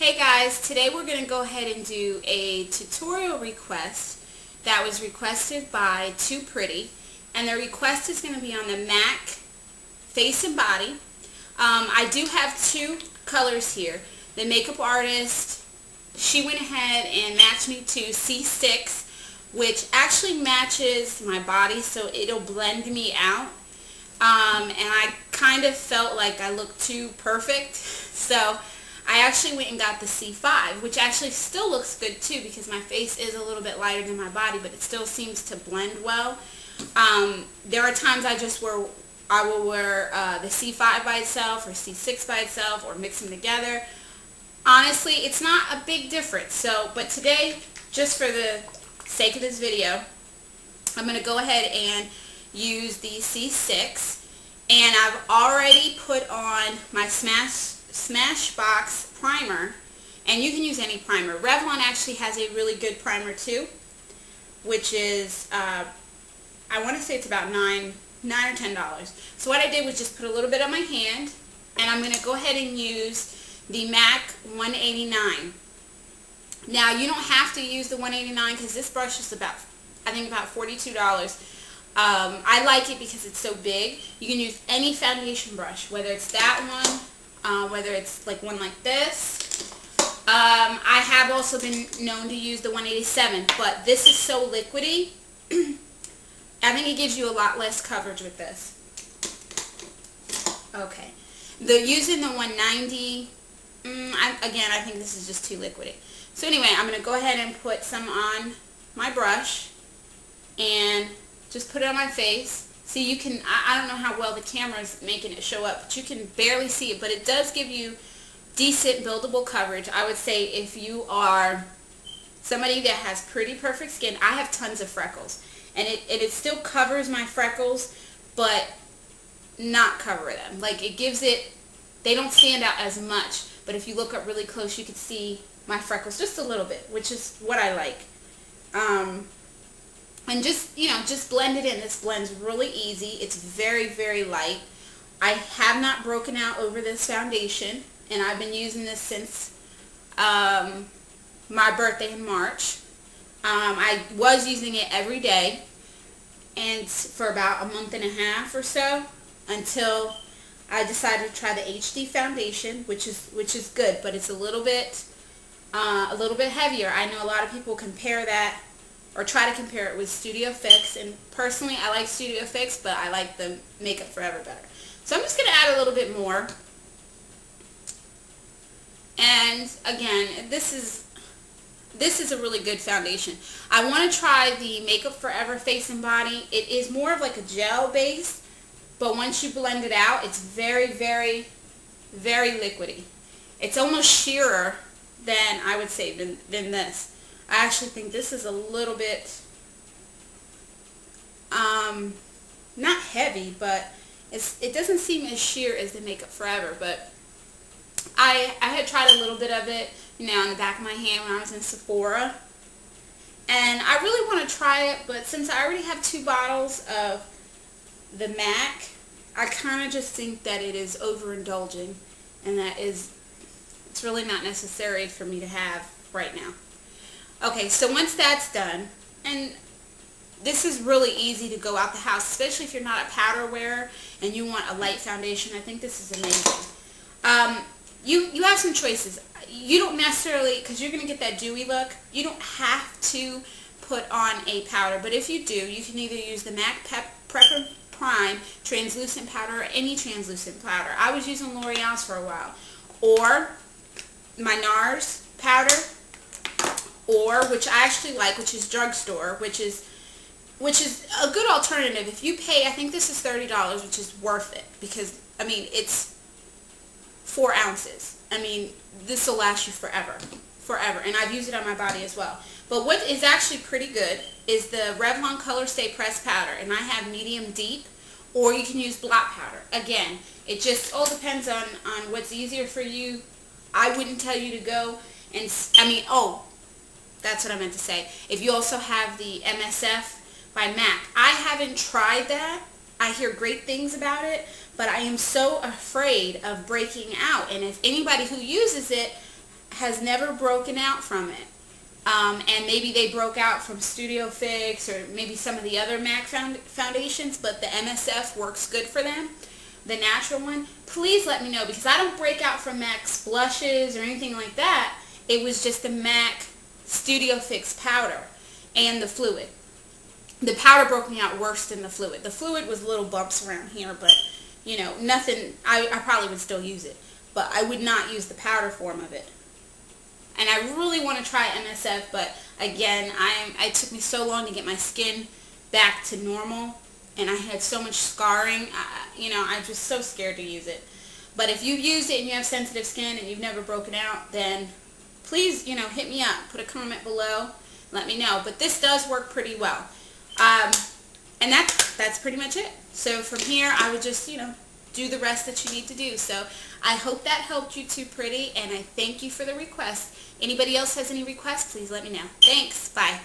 Hey guys, today we're going to go ahead and do a tutorial request that was requested by Too Pretty, and the request is going to be on the MAC Face and Body. I do have two colors here. The makeup artist, she went ahead and matched me to C6, which actually matches my body, so it'll blend me out. And I kind of felt like I looked too perfect, so I actually went and got the C5, which actually still looks good too because my face is a little bit lighter than my body, but it still seems to blend well. There are times I will wear the C5 by itself or C6 by itself or mix them together. Honestly, it's not a big difference. So, but today, just for the sake of this video, I'm going to go ahead and use the C6, and I've already put on my Smashbox primer, and you can use any primer. Revlon actually has a really good primer too, which is I want to say it's about $9 or $10. So what I did was just put a little bit on my hand, and I'm going to go ahead and use the MAC 189. Now you don't have to use the 189 because this brush is about, I think, about $42. I like it because it's so big. You can use any foundation brush, whether it's that one, whether it's like one like this. I have also been known to use the 187, but this is so liquidy. I think it gives you a lot less coverage with this. Okay. Using the 190, again, I think this is just too liquidy. So anyway, I'm going to go ahead and put some on my brush and just put it on my face. See, you can, I don't know how well the camera is making it show up, but you can barely see it, but it does give you decent buildable coverage. I would say if you are somebody that has pretty perfect skin, I have tons of freckles, and it still covers my freckles, but not cover them. Like, it gives it, they don't stand out as much, but if you look up really close, you can see my freckles just a little bit, which is what I like. And just, you know, just blend it in. This blends really easy. It's very, very light. I have not broken out over this foundation, and I've been using this since my birthday in March. I was using it every day, and for about a month and a half or so, until I decided to try the HD foundation, which is good, but it's a little bit heavier. I know a lot of people compare that, or try to compare it with Studio Fix, and personally I like Studio Fix, but I like the Makeup Forever better. So I'm just going to add a little bit more, and again, this is a really good foundation. I want to try the Makeup Forever Face and Body. It is more of like a gel base, but once you blend it out, it's very, very, very liquidy. It's almost sheerer than, I would say, than this. I actually think this is a little bit, not heavy, but it doesn't seem as sheer as the Makeup Forever, but I had tried a little bit of it, you know, on the back of my hand when I was in Sephora, and I really want to try it, but since I already have 2 bottles of the MAC, I kind of just think that it is overindulging, and it's really not necessary for me to have right now. Okay, so once that's done, and this is really easy to go out the house, especially if you're not a powder wearer and you want a light foundation. I think this is amazing. You have some choices. You don't necessarily, because you're going to get that dewy look, you don't have to put on a powder, but if you do, you can either use the MAC Prepper Prime translucent powder or any translucent powder. I was using L'Oreal's for a while, or my NARS powder, or, which I actually like, which is drugstore, which is a good alternative. If you pay, I think this is $30, which is worth it, because, I mean, it's 4 ounces. I mean, this will last you forever, and I've used it on my body as well. But what is actually pretty good is the Revlon Colorstay pressed powder, and I have medium deep, or you can use black powder. Again, it just all depends on what's easier for you. I wouldn't tell you to go and, I mean, oh, that's what I meant to say. If you also have the MSF by MAC. I haven't tried that. I hear great things about it, but I am so afraid of breaking out. And if anybody who uses it has never broken out from it. And maybe they broke out from Studio Fix or maybe some of the other MAC foundations, but the MSF works good for them, the natural one, please let me know, because I don't break out from MAC's blushes or anything like that. It was just the MAC Studio Fix powder and the fluid. The powder broke me out worse than the fluid. The fluid was little bumps around here, but, you know, nothing, I probably would still use it, but I would not use the powder form of it. And I really want to try MSF, but again, it took me so long to get my skin back to normal, and I had so much scarring, you know, I'm just so scared to use it. But if you've used it and you have sensitive skin and you've never broken out, then please, you know, hit me up. Put a comment below. Let me know. But this does work pretty well. And that's pretty much it. So from here, I would just, you know, do the rest that you need to do. So I hope that helped you Too Pretty, and I thank you for the request. Anybody else has any requests, please let me know. Thanks. Bye.